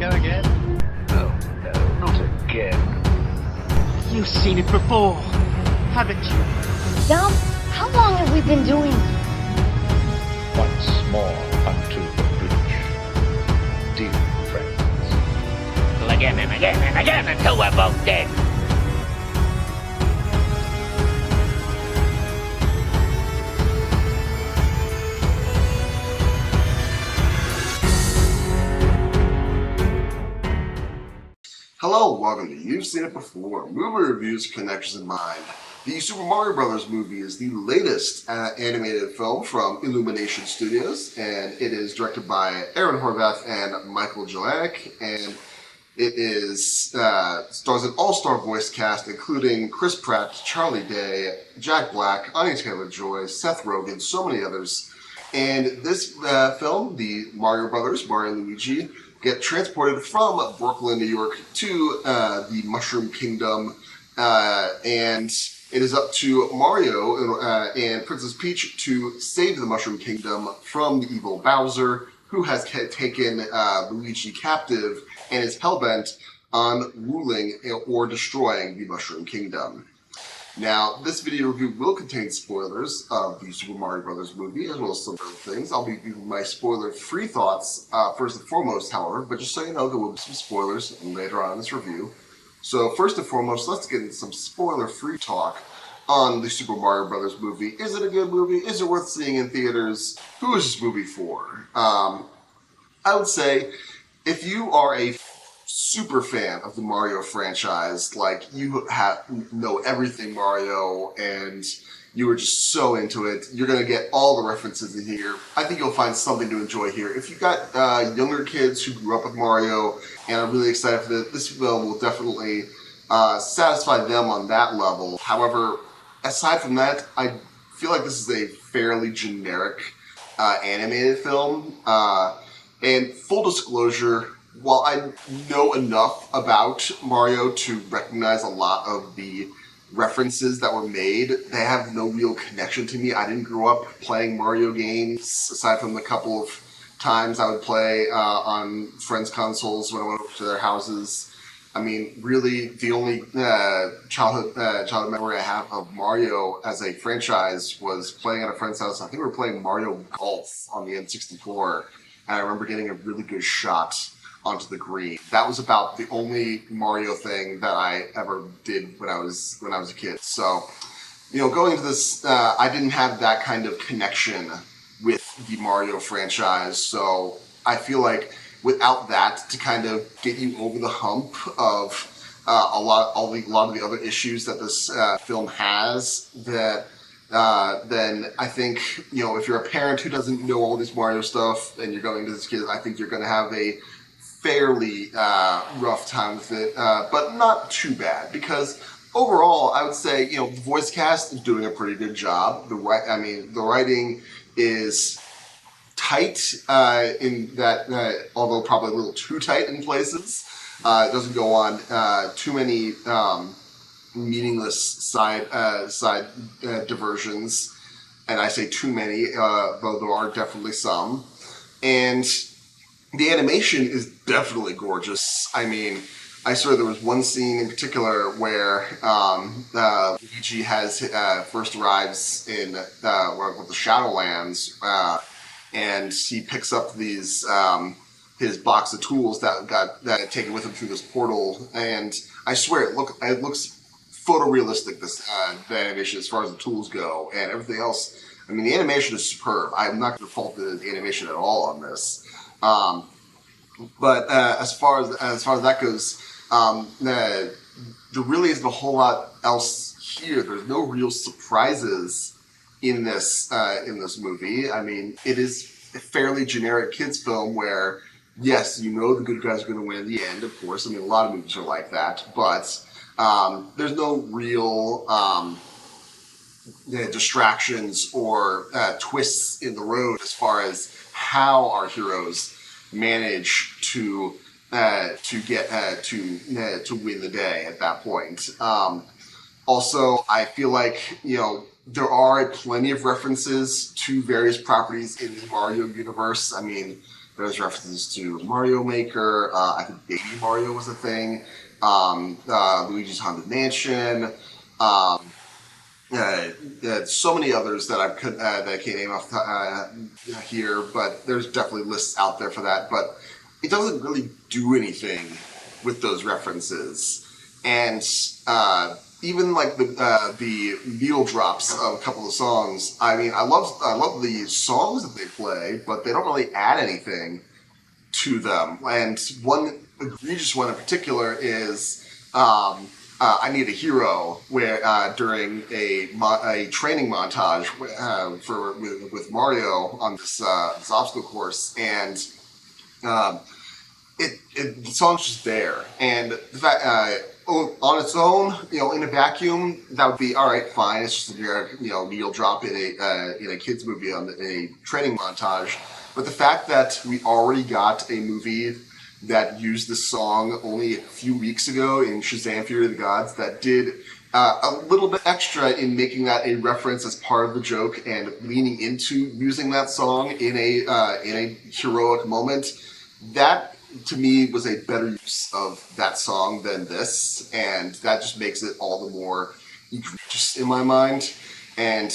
go again? Oh, no, not again. You've seen it before, haven't you? Dom, how long have we been doing this? Once more unto the breach, dear friends. Again and again and again until we're both dead. Hello, welcome to You've Seen It Before, movie reviews with connections in mind. The Super Mario Bros. Movie is the latest animated film from Illumination Studios, and it is directed by Aaron Horvath and Michael Jelenic, and it is stars an all-star voice cast including Chris Pratt, Charlie Day, Jack Black, Anya Taylor-Joy, Seth Rogen, so many others. And this film, the Mario Brothers, Mario and Luigi, get transported from Brooklyn, New York to the Mushroom Kingdom, and it is up to Mario and Princess Peach to save the Mushroom Kingdom from the evil Bowser, who has taken Luigi captive and is hellbent on ruling or destroying the Mushroom Kingdom. Now, this video review will contain spoilers of the Super Mario Bros. Movie, as well as some other things. I'll be giving my spoiler-free thoughts first and foremost, however, but just so you know, there will be some spoilers later on in this review. So first and foremost, let's get into some spoiler-free talk on the Super Mario Bros. Movie. Is it a good movie? Is it worth seeing in theaters? Who is this movie for? I would say, if you are a super fan of the Mario franchise, like you know everything Mario and you were just so into it, you're going to get all the references in here. I think you'll find something to enjoy here. If you've got younger kids who grew up with Mario and are really excited for this film will definitely satisfy them on that level. However, aside from that, I feel like this is a fairly generic animated film. And full disclosure, while I know enough about Mario to recognize a lot of the references that were made, they have no real connection to me. I didn't grow up playing Mario games, aside from the couple of times I would play on friends' consoles when I went over to their houses. I mean, really, the only childhood memory I have of Mario as a franchise was playing at a friend's house. I think we were playing Mario Golf on the N64, and I remember getting a really good shot onto the green. That was about the only Mario thing that I ever did when I was a kid. So, you know, going into this, I didn't have that kind of connection with the Mario franchise. So I feel like without that to kind of get you over the hump of a lot of the other issues that this film has, that then I think, you know, if you're a parent who doesn't know all this Mario stuff and you're going to this kid, I think you're going to have a fairly rough time with it, but not too bad, because overall I would say, you know, the voice cast is doing a pretty good job. The writing is tight in that, although probably a little too tight in places. It doesn't go on too many meaningless side diversions, and I say too many, though there are definitely some. And the animation is definitely gorgeous. I mean, I swear there was one scene in particular where Luigi first arrives in the Shadowlands, and he picks up these his box of tools that had taken with him through this portal, and I swear it looks photorealistic. The animation as far as the tools go, and everything else. I mean, the animation is superb. I'm not going to fault the animation at all on this. But as far as that goes, there really isn't a whole lot else here. There's no real surprises in this movie. I mean, it is a fairly generic kids film where, yes, you know the good guys are going to win in the end. Of course, I mean a lot of movies are like that, but there's no real distractions or twists in the road as far as how our heroes manage to win the day at that point. Also, I feel like, you know, there are plenty of references to various properties in the Mario universe. I mean, There's references to Mario Maker. I think Baby Mario was a thing. Luigi's Haunted Mansion. Um, so many others that I can't name off here, but there's definitely lists out there for that. But it doesn't really do anything with those references, and even like the needle drops of a couple of songs. I mean, I love the songs that they play, but they don't really add anything to them. And one egregious one in particular is I Need a Hero, where during a training montage with Mario on this obstacle course, and the song's just there, and the fact on its own, in a vacuum, that would be all right, fine. It's just a generic, needle drop in a kids movie on a training montage. But the fact that we already got a movie that used this song only a few weeks ago in Shazam! Fury of the Gods that did a little bit extra in making that a reference as part of the joke and leaning into using that song in a heroic moment, that to me was a better use of that song than this, and that just makes it all the more egregious in my mind. And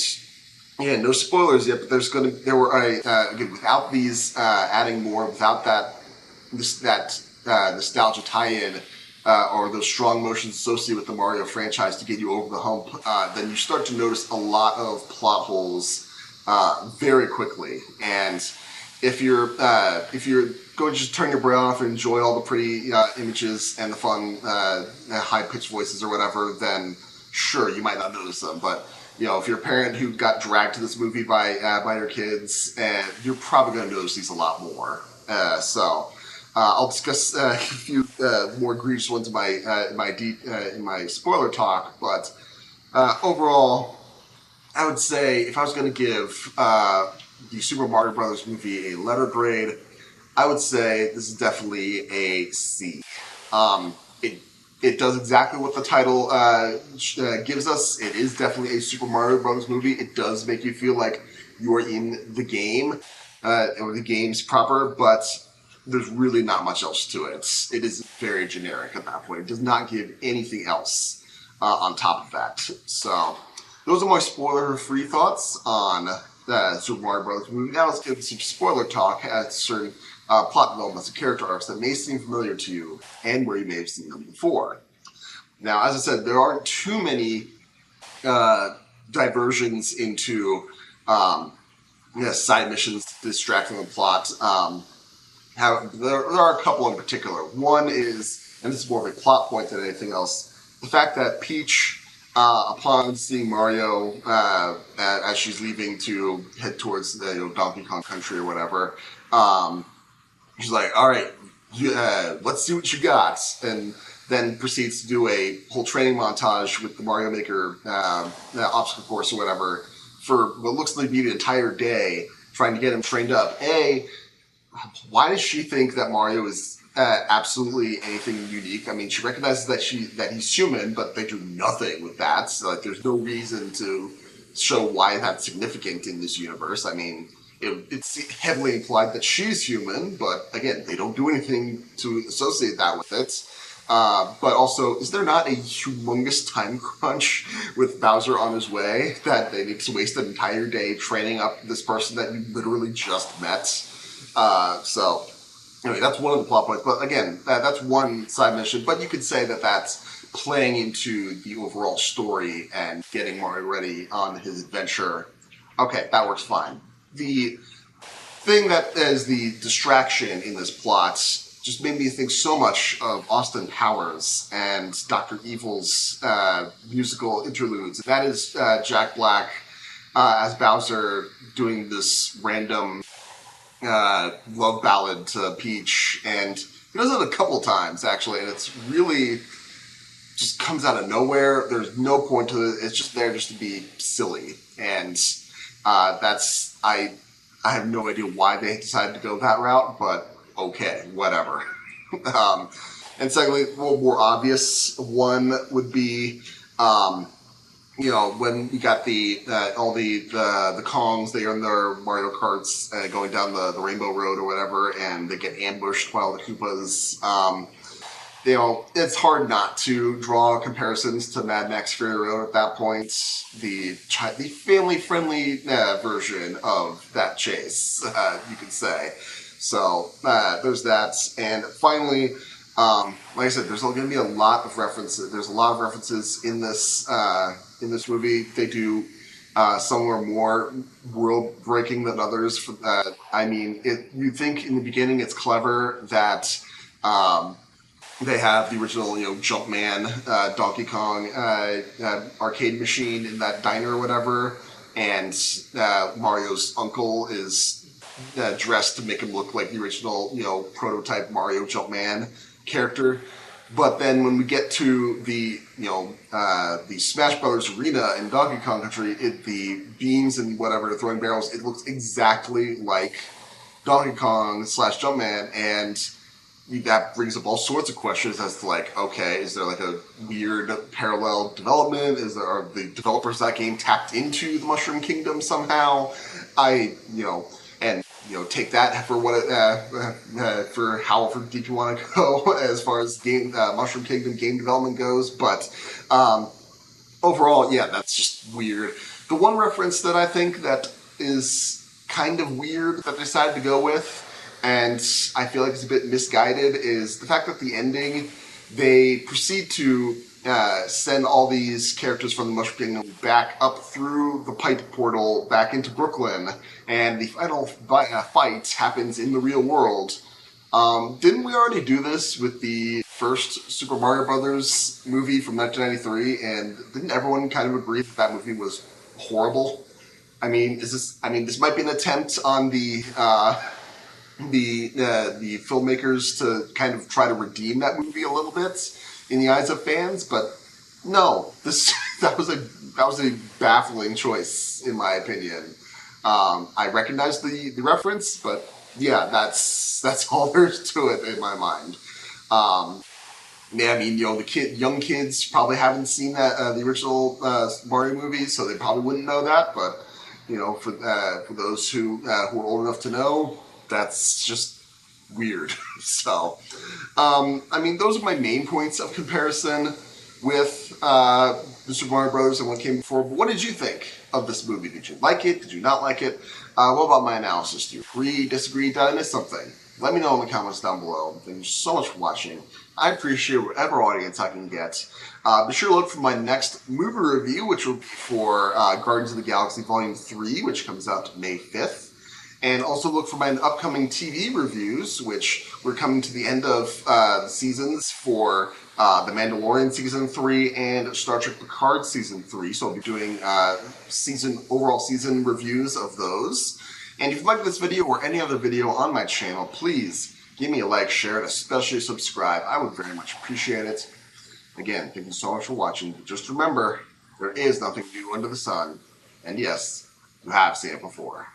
yeah, no spoilers yet, but again, without these adding more, without that nostalgia tie-in or those strong emotions associated with the Mario franchise to get you over the hump, then you start to notice a lot of plot holes very quickly. And if you're going to just turn your brain off and enjoy all the pretty images and the fun high-pitched voices or whatever, then sure, you might not notice them. But if you're a parent who got dragged to this movie by your kids, you're probably going to notice these a lot more. I'll discuss a few more egregious ones in my spoiler talk. But overall, I would say if I was going to give the Super Mario Brothers movie a letter grade, I would say this is definitely a C. It does exactly what the title gives us. It is definitely a Super Mario Brothers movie. It does make you feel like you are in the game, or the games proper, but there's really not much else to it. It is very generic at that point. It does not give anything else on top of that. So those are my spoiler-free thoughts on the Super Mario Brothers movie. Now let's get some spoiler talk at certain plot developments and character arcs that may seem familiar to you and where you may have seen them before. Now, as I said, there aren't too many diversions into side missions distracting the plot. There are a couple in particular. One is, and this is more of a plot point than anything else, the fact that Peach, upon seeing Mario as she's leaving to head towards Donkey Kong Country or whatever, she's like, all right, let's see what you got. And then proceeds to do a whole training montage with the Mario Maker obstacle course or whatever for what looks like to be the entire day, trying to get him trained up. Why does she think that Mario is absolutely anything unique? I mean, she recognizes that he's human, but they do nothing with that. So, there's no reason to show why that's significant in this universe. I mean, it's heavily implied that she's human, but again, they don't do anything to associate that with it. But also, is there not a humongous time crunch with Bowser on his way that they need to waste an entire day training up this person that you literally just met? So, anyway, that's one of the plot points. But again, that's one side mission. But you could say that that's playing into the overall story and getting Mario ready on his adventure. Okay, that works fine. The thing that is the distraction in this plot just made me think so much of Austin Powers and Dr. Evil's musical interludes. That is Jack Black as Bowser doing this random love ballad to Peach, and he does it a couple times actually, and it's really just comes out of nowhere. There's no point to it. It's just there just to be silly, and I have no idea why they decided to go that route, but okay, whatever. And secondly, a little more obvious one would be you know, when we got the all the Kongs, they are in their Mario Karts going down the Rainbow Road or whatever, and they get ambushed by all the Koopas. You know, it's hard not to draw comparisons to Mad Max Fury Road at that point. The family-friendly version of that chase, you could say. So there's that, and finally, like I said, there's going to be a lot of references. There's a lot of references in this movie. They do some are more world-breaking than others. I mean, you think in the beginning it's clever that. They have the original, you know, Jumpman, Donkey Kong arcade machine in that diner or whatever, and Mario's uncle is dressed to make him look like the original, you know, prototype Mario Jumpman character. But then when we get to the, you know, the Smash Brothers arena in Donkey Kong Country, the beams and whatever, the throwing barrels, it looks exactly like Donkey Kong / Jumpman, and that brings up all sorts of questions as to, like, okay, is there like a weird parallel development? Are the developers of that game tapped into the Mushroom Kingdom somehow? Take that for what for however deep you want to go as far as Mushroom Kingdom game development goes. But overall, yeah, that's just weird. The one reference that I think that is kind of weird that they decided to go with, and I feel like it's a bit misguided, is the fact that the ending, they proceed to send all these characters from the Mushroom Kingdom back up through the pipe portal back into Brooklyn, and the final fight happens in the real world. Didn't we already do this with the first Super Mario Brothers movie from 1993, and didn't everyone kind of agree that movie was horrible? I mean, this might be an attempt on the filmmakers to kind of try to redeem that movie a little bit in the eyes of fans, but no, that was a baffling choice in my opinion. I recognize the reference, but yeah, that's all there's to it in my mind. Yeah, I mean, you know, young kids probably haven't seen the original Mario movie, so they probably wouldn't know that. But you know, for those who are old enough to know, that's just weird. So, I mean, those are my main points of comparison with the Super Mario Brothers and what came before. But what did you think of this movie? Did you like it? Did you not like it? What about my analysis? Do you agree, disagree? Did I miss something? Let me know in the comments down below. Thank you so much for watching. I appreciate whatever audience I can get. Be sure to look for my next movie review, which will be for Guardians of the Galaxy Volume 3, which comes out May 5th. And also look for my upcoming TV reviews, which we're coming to the end of the seasons for The Mandalorian Season 3 and Star Trek Picard Season 3. So I'll be doing overall season reviews of those. And if you like this video or any other video on my channel, please give me a like, share, and especially subscribe. I would very much appreciate it. Again, thank you so much for watching. Just remember, there is nothing new under the sun. And yes, you have seen it before.